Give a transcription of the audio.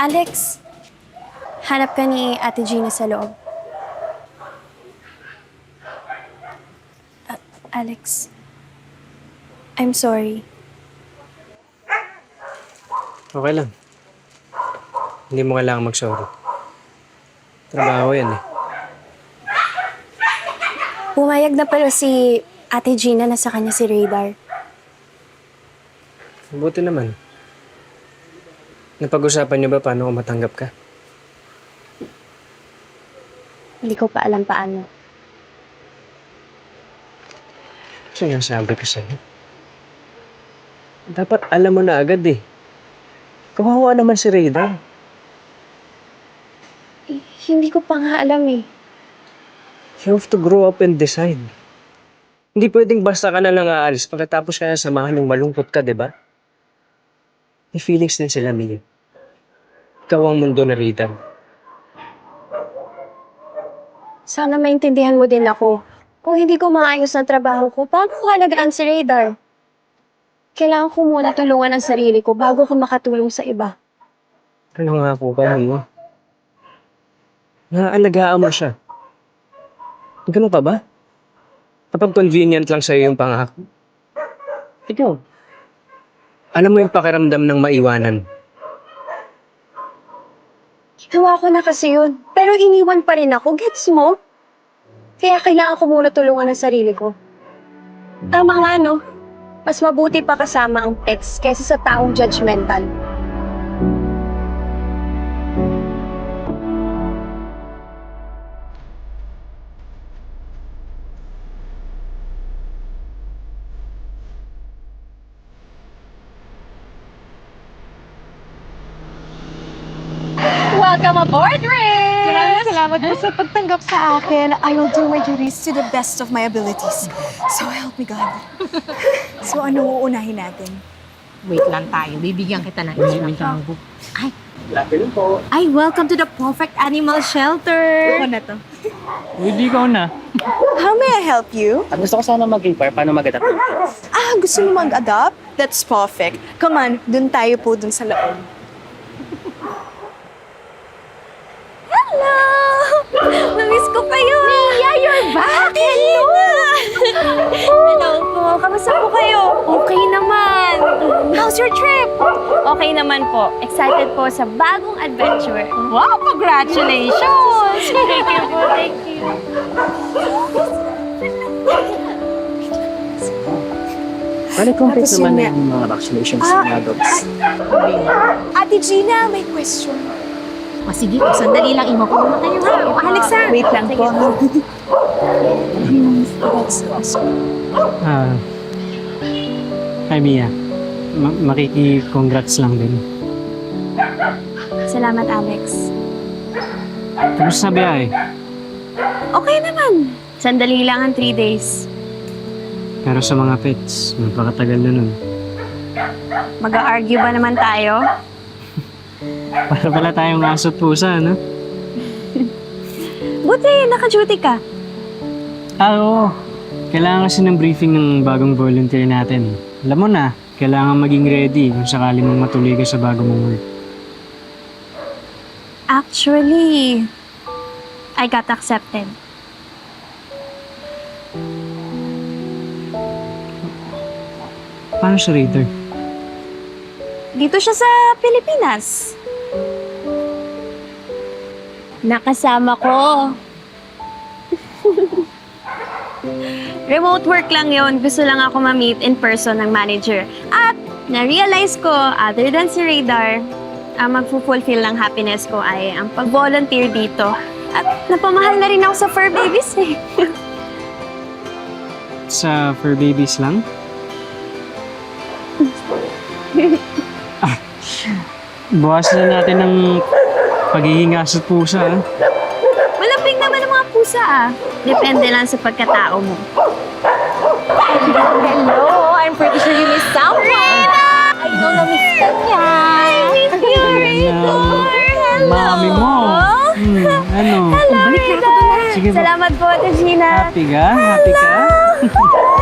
Alex, hanap ka ni Ate Gina sa loob. Alex, I'm sorry. Okay lang. Hindi mo kailangan mag-sorry. Trabaho yan eh. Pumayag na pala si Ate Gina na sa kanya si Radar. Mabuti naman. Napag-usapan niyo ba paano kung matanggap ka? Hindi ko pa alam paano. Sinasabi ko sa'yo. Dapat alam mo na agad eh. Kawawa naman si Radar. Hindi ko pa nga alam eh. You have to grow up and decide. Hindi pwedeng basta ka na lang aalis pagkatapos kaya samahan ng malungkot ka, di ba? May feelings din sila, Mia. Ikaw ang mundo na Radar. Sana maintindihan mo din ako. Kung hindi ko maayos ang trabaho ko, paano ko halagaan si Radar? Kailangan ko muna tulungan ang sarili ko bago ko makatulong sa iba. Ano nga po ba mo? Naaalagaan mo siya. Ganun ka ba? Kapag convenient lang sa'yo yung pangako. Ikaw. Alam mo yung pakiramdam ng maiwanan. Ginawa ko na kasi yun. Pero iniwan pa rin ako. Gets mo? Kaya kailangan ko muna tulungan ang sarili ko. Tama nga, no? Mas mabuti pa kasama ang pets kaysa sa taong judgmental. Welcome aboard, Riz! Maraming salamat po sa pagtanggap sa akin. I will do my duties to the best of my abilities. So help me God. So ano uunahin natin? Wait lang tayo. Bibigyan kita ng instruction. Lapin po. Ay, welcome to the Perfect Animal Shelter! Ako na to. Hindi ko na. How may I help you? At gusto ko sana mag-inquire paano mag-adapt. Gusto mo mag-adopt? That's perfect. Come on, dun tayo po dun sa loob. Hello! Namiss ko kayo! Mia, you're back! Hello! Hello po. Kamusta po kayo? Okay naman. How's your trip? Okay naman po. Excited po sa bagong adventure. Wow, congratulations! Thank you po. Thank you. Paano complete Tapos naman yun yung mga vaccinations sa mga dogs? Ate Gina, may question. O sige, sandali lang. Iwan ko muna kayo ha. O, Alex ha. Wait lang po. Hi Mia. Makiki-congrats lang din. Salamat, Alex. Kamusta sa biyahe? Okay naman. Sandali lang ang 3 days. Pero sa mga pets, napakatagal na nun. Mag-a-argue ba naman tayo? Para pala tayong aso at pusa, no? Buti, naka-duty ka. Oo. Kailangan kasi ng briefing ng bagong volunteer natin. Alam mo na, kailangan maging ready kung sakali mong matuloy ka sa bagong mong work. Actually, I got accepted. Paano si Raider? Dito siya sa Pilipinas. Nakasama ko. Remote work lang yon. Gusto lang ako ma-meet in person ng manager. At na-realize ko, other than si Radar, ang magfu-fulfill ng happiness ko ay ang pag-volunteer dito. At napamahal na rin ako sa fur babies eh. Sa fur babies lang? Bawasan na natin ng pagiging aso at pusa, ah. Malambing naman ang mga pusa ah. Depende lang sa pagkatao mo. Hello, I'm pretty sure you missed someone. I know na-miss ka niya. Hello! Mami mo. Ano? Hello, Balik na ako doon, ha? Sige, Salamat po, Ate Gina. happy ka? Happy ka?